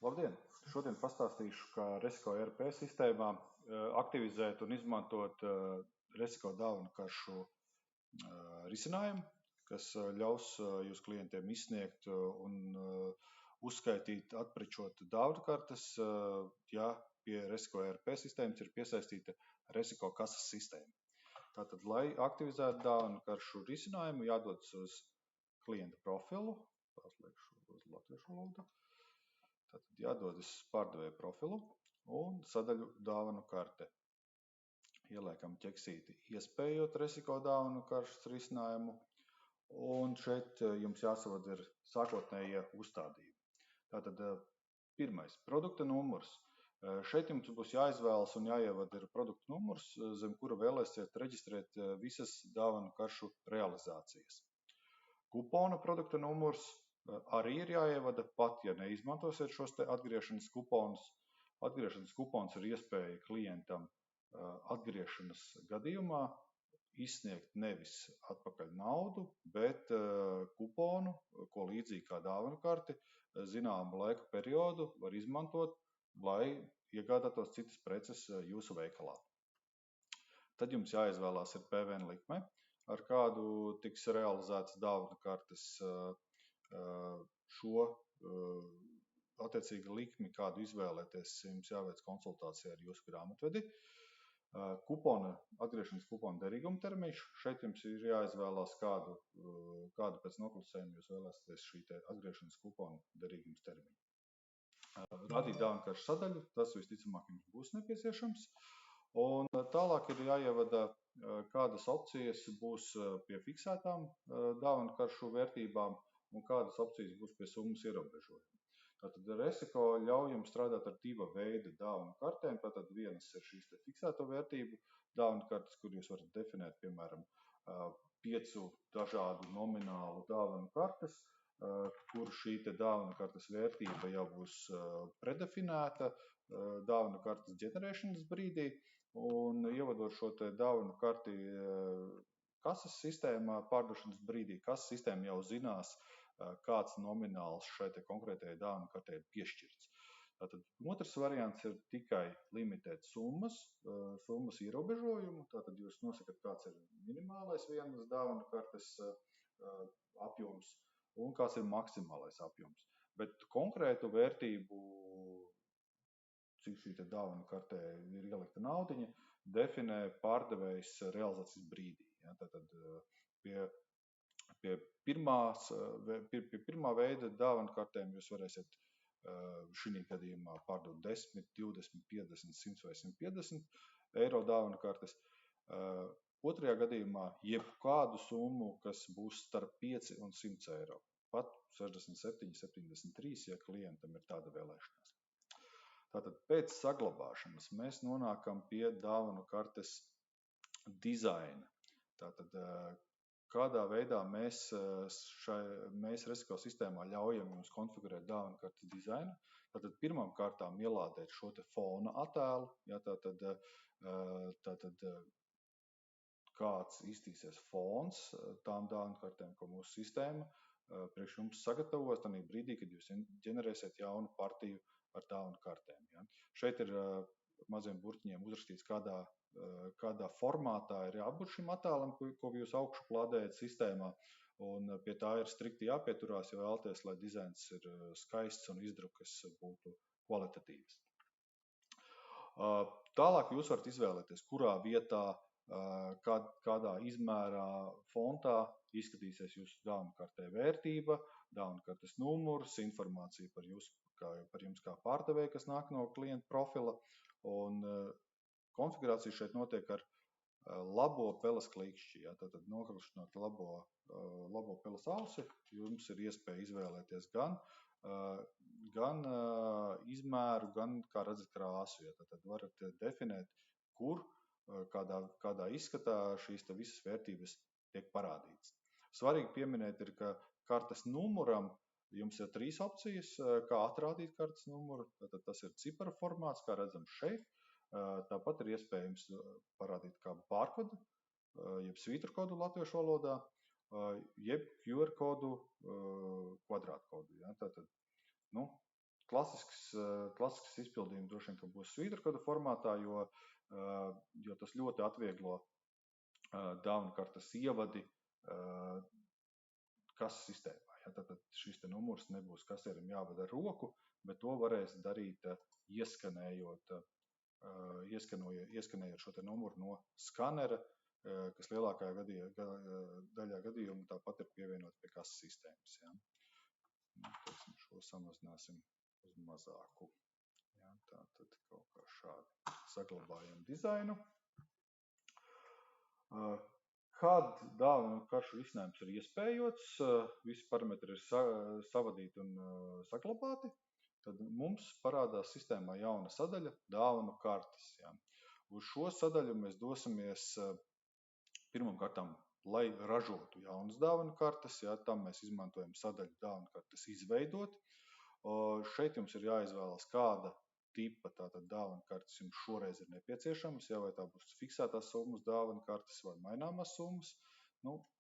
Labdien! Šodien pastāstīšu, kā Resiko ERP sistēmā aktivizēt un izmantot Resiko dāvanu karšu risinājumu, kas ļaus jūs klientiem izsniegt un uzskaitīt, atpričot dāvanu kartes, ja pie Resiko ERP sistēmas ir piesaistīta Resiko kases sistēma. Tātad, lai aktivizētu dāvanu karšu risinājumu, jādodas uz klienta profilu, pārslēgšu uz latviešu valodu. Tātad jādodas pārdevēja profilu un sadaļu dāvanu karte. Ieliekam ķeksīti, iespējot Resiko dāvanu karšas risinājumu, un šeit jums jāsavada ir sākotnējie uzstādījumi. Tātad pirmais, produkta numurs. Šeit jums būs jāizvēlas un jāievada ir produkta numurs, zem kura vēlēsiet reģistrēt visas dāvanu karšu realizācijas. Kupona produkta numurs arī ir jāievada, pat ja neizmantosiet šos te atgriešanas kuponus. Atgriešanas kupons ir iespēja klientam atgriešanas gadījumā izsniegt nevis atpakaļ naudu, bet kuponu, ko līdzīgi kā dāvanu karti, zināmu laika periodu var izmantot, lai iegādātos citas preces jūsu veikalā. Tad jums jāizvēlās ir PVN likme, ar kādu tiks realizētas dāvanu kartes. Šo attiecīgi likmi, kādu izvēlēties, jums jāveic konsultācija ar jūsu grāmatvedi. Atgriešanas kupona derīguma termiņš. Šeit jums ir jāizvēlās, kādu pēc noklusējuma jūs vēlēsieties šī atgriešanas kupona derīgums termiņu. Radīt dāvanu karšu sadaļu, tas visticamāk jums būs nepieciešams. Un tālāk ir jāievada, kādas opcijas būs pie fiksētām dāvanu karšu vērtībām un kādas opcijas būs pie summas ierobežojuma. Tātad Resiko ļauj jums strādāt ar diva veida dāvanu kartēm. Tātad vienas ir šīs te fiksēto vērtību dāvanu kartes, kur jūs varat definēt, piemēram, 5 dažādu nominālu dāvanu kartes, kur šī te dāvanu kartes vērtība jau būs predefinēta dāvanu kartes ģenerēšanas brīdī, un ievadot šo te dāvanu karti kases sistēmā pārdošanas brīdī, kases sistēma jau zinās, kāds nomināls šai te konkrētajai dāvanu kartei ir piešķirts. Tātad otrs variants ir tikai limitēt summas ierobežojumu. Tātad jūs nosakat, kāds ir minimālais vienas dāvanu kartes apjoms un kāds ir maksimālais apjoms. Bet konkrētu vērtību, cik šī te dāvanu kartē ir ielikta naudiņa, definē pārdevējs realizācijas brīdī. Ja, tātad pie pirmā veida dāvanu kartēm jūs varēsiet šī gadījumā pārdot 10, 20, 50, 100 vai 150 eiro dāvanu kartes. Otrajā gadījumā jebkādu summu, kas būs starp 5 un 100 eiro. Pat 67, 73, ja klientam ir tāda vēlēšanās. Tātad pēc saglabāšanas mēs nonākam pie dāvanu kartes dizaina. Tātad kādā veidā mēs Resiko sistēmā ļaujam jums konfigurēt dāvanu kartes dizainu. Tātad pirmām kārtām ielādēt šo te fona attēlu. Ja, tātad kāds iztīsies fons tām dāvanu kartēm, ko mūsu sistēma priekš jums sagatavos tādā brīdī, kad jūs ģenerēsiet jaunu partiju ar dāvanu kartēm. Ja. Šeit ir maziem burtiņiem uzrakstīts, kādā formātā ir jābūt šim attēlam, ko jūs augšu plādējat sistēmā, un pie tā ir strikti jāpieturās, ja vēlaties, lai dizains ir skaists un izdrukas būtu kvalitatīvas. Tālāk jūs varat izvēlēties, kurā vietā, kādā izmērā fontā izskatīsies jūsu dāvanu kartē vērtība, dāvanu kartes numurs, informācija par jums kā pārdevēju, kas nāk no klienta profila, un konfigurācija šeit notiek ar labo peles klikšķi. Ja, tātad noklikšķinot labo peles ausi, jums ir iespēja izvēlēties gan izmēru, gan, kā redzat, krāsu. Ja, tātad varat definēt, kur, kādā izskatā šīs te visas vērtības tiek parādītas. Svarīgi pieminēt ir, ka kartes numuram jums ir 3 opcijas, kā atrādīt kartes numuru. Tātad tas ir cipara formāts, kā redzam šeit. Tāpat ir iespējams parādīt kā bārkodu, jeb svītrkodu latviešu valodā, jeb QR kodu kvadrātkodu. Ja? Tātad, Klasisks izpildījums droši vien, ka būs svītrokoda formātā, jo tas ļoti atvieglo dāvanu kartes ievadi kases sistēmā. Ja, tad šis numurs nebūs kasierim jāvada ar roku, bet to varēs darīt ieskanējot šo numuru no skanera, kas lielākajā daļā gadījumu tāpat ir pievienot pie kases sistēmas. Ja. Šo samazināsim uz mazāku. Ja, tātad kaut kā šādi saglabājam dizainu. Kad dāvanu karšu risinājums ir iespējots, visi parametri ir savadīti un saglabāti, tad mums parādās sistēmā jauna sadaļa dāvanu kartes. Ja. Uz šo sadaļu mēs dosimies pirmām kārtām, lai ražotu jaunas dāvanu kartes. Ja, tam mēs izmantojam sadaļu dāvanu kartes izveidot. Šeit jums ir jāizvēlas, kāda tipa dāvanu kartes jums šoreiz ir nepieciešamas, ja, vai tā būs fiksētās summas dāvanu kartes vai maināmās summas.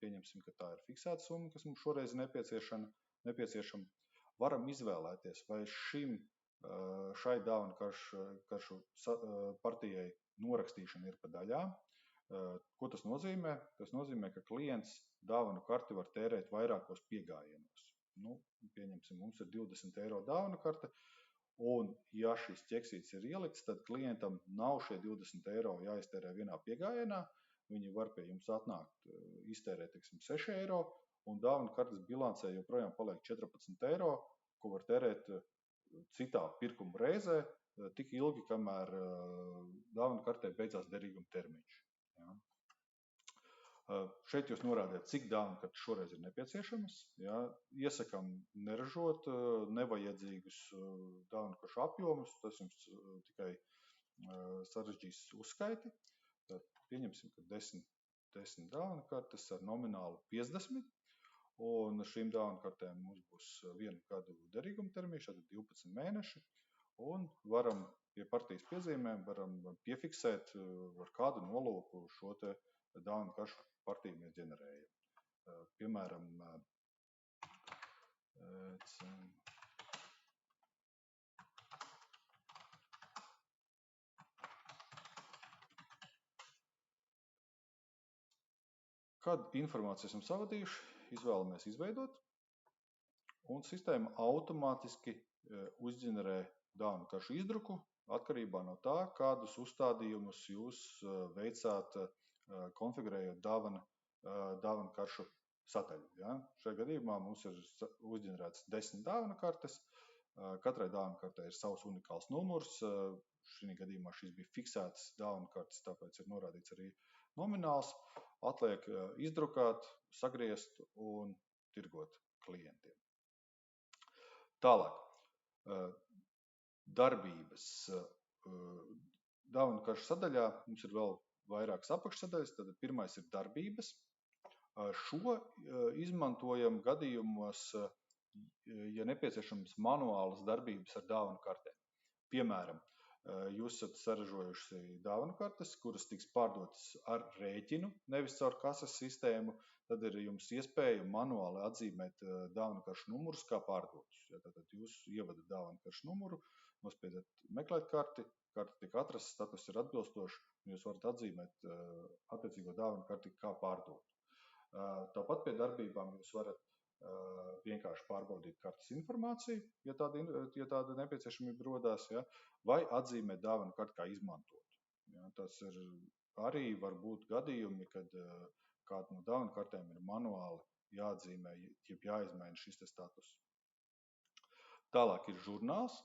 Pieņemsim, ka tā ir fiksēta summa, kas mums šoreiz ir nepieciešama. Varam izvēlēties, vai šai dāvanu karšu partijai norakstīšana ir pa daļām. Ko tas nozīmē? Tas nozīmē, ka klients dāvanu karti var tērēt vairākos piegājienos. Pieņemsim, mums ir 20 eiro dāvanu karte, un ja šis ķeksīts ir ielikts, tad klientam nav šie 20 eiro jāiztērē vienā piegājienā. Viņi var pie jums atnākt, iztērēt 6 eiro, un dāvanu kartes bilancē joprojām paliek 14 eiro, ko var tērēt citā pirkuma reizē, tik ilgi, kamēr dāvanu kartē beidzās derīguma termiņš. Ja. Šeit jūs norādiet, cik dāvanu kartes šoreiz ir nepieciešamas. Ja. Iesakām neražot nevajadzīgus dāvanu karšu apjomus, tas jums tikai sarežģīs uzskaiti. Tad pieņemsim, ka 10 dāvanu kartes ar nominālu 50, un šīm dāvanu kartēm mums būs 1 gadu derīguma termiņš, tad 12 mēneši, un varam pie partijas piezīmēm piefiksēt, ar kādu nolūku šo te dāvanu karšu partiju mēs ģenerējam. Piemēram, kad informāciju esam savadījuši, izvēlamies izveidot, un sistēma automātiski uzģenerē dāvanu karšu izdruku atkarībā no tā, kādus uzstādījumus jūs veicāt, konfigurējot dāvanu karšu sadaļu. Ja? Šajā gadījumā mums ir uzģenerēts 10 dāvanu kartes. Katrai dāvanu kartei ir savs unikāls numurs. Šī gadījumā šīs bija fiksētas dāvanu kartes, tāpēc ir norādīts arī nomināls. Atliek izdrukāt, sagriezt un tirgot klientiem. Tālāk. Darbības. Dāvanu karšu sadaļā mums ir vēl vairākas apakšsadaļas. Tad pirmais ir darbības. Šo izmantojam gadījumos, ja nepieciešams manuālas darbības ar dāvanu kartēm. Piemēram, jūs esat saražojuši dāvanu kartes, kuras tiks pārdotas ar rēķinu, nevis caur kases sistēmu, tad ir jums iespēja manuāli atzīmēt dāvanu karšu numurus kā pārdotus. Ja, tad jūs ievadat dāvanu karšu numuru, nospiedat meklēt karti, karti tiek atrasts, status ir atbilstošs, un jūs varat atzīmēt attiecīgo dāvanu karti kā pārdotu. Tāpat pie darbībām jūs varat vienkārši pārbaudīt kartes informāciju, ja tāda nepieciešamība rodās, ja, vai atzīmēt dāvanu karti kā izmantotu. Ja, tas ir arī var būt gadījumi, kad kāda no dāvanu kartēm ir manuāli jāatzīmē, jeb jāizmaina šis status. Tālāk ir žurnāls.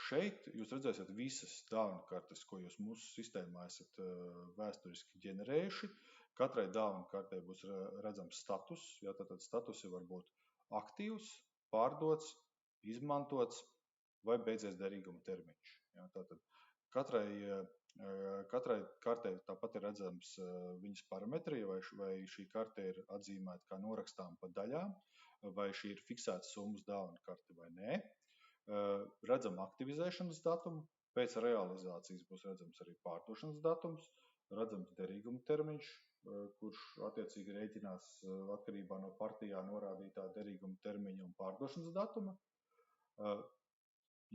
Šeit jūs redzēsiet visas dāvanu kartes, ko jūs mūsu sistēmā esat vēsturiski ģenerējuši. Katrai dāvanu kartei būs redzams status, ja tātad statusi var būt aktīvs, pārdots, izmantots vai beidzies derīguma termiņš. Ja, tātad katrai kartei tāpat ir redzams viņas parametri, vai šī karte ir atzīmēta kā norakstām pa daļām, vai šī ir fiksēta summas dāvanu karte vai nē. Redzam aktivizēšanas datumu, pēc realizācijas būs redzams arī pārdošanas datums, redzams derīguma termiņš, kurš attiecīgi rēķinās atkarībā no partijā norādītā derīguma termiņa un pārdošanas datuma.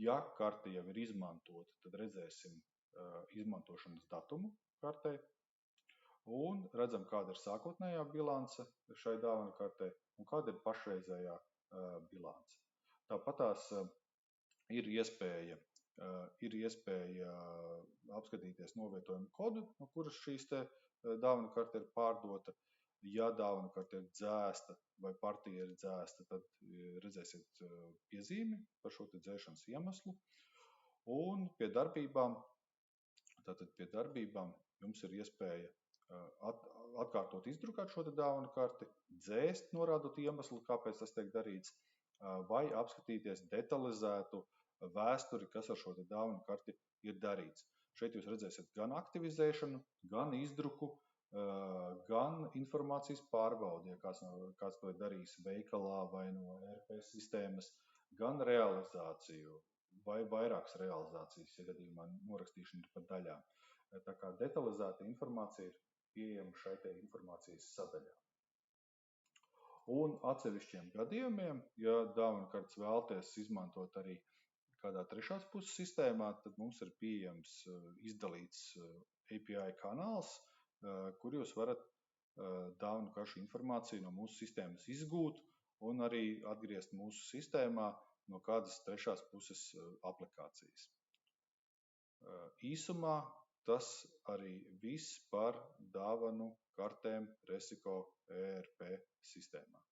Ja karte jau ir izmantota, tad redzēsim izmantošanas datumu kartei un redzam, kāda ir sākotnējā bilance šai dāvanu kartei un kāda ir pašreizējā bilance. Tāpat tās ir iespēja apskatīties novietojumu kodu, no kuras šīs te dāvanu karte ir pārdota. Ja dāvanu karte ir dzēsta vai partija ir dzēsta, tad redzēsiet piezīmi par šo te dzēšanas iemeslu. Un pie darbībām jums ir iespēja atkārtot izdrukāt šo te dāvanu karti, dzēst, norādot iemeslu, kāpēc tas tiek darīts, vai apskatīties detalizētu vēsturi, kas ar šo te dāvanu karti ir darīts. Šeit jūs redzēsiet gan aktivizēšanu, gan izdruku, gan informācijas pārbaudi, ja kāds to ir darījis veikalā vai no ERP sistēmas, gan realizāciju vai vairākas realizācijas, ja gadījumā norakstīšana ir pa daļām. Tā kā detalizēta informācija ir pieejama šai te informācijas sadaļā. Un atsevišķiem gadījumiem, ja dāvanu kartes vēlaties izmantot arī kādā trešās puses sistēmā, tad mums ir pieejams izdalīts API kanāls, kur jūs varat dāvanu karšu informāciju no mūsu sistēmas izgūt un arī atgriezt mūsu sistēmā no kādas trešās puses aplikācijas. Īsumā tas arī viss par dāvanu kartēm Resiko ERP sistēmā.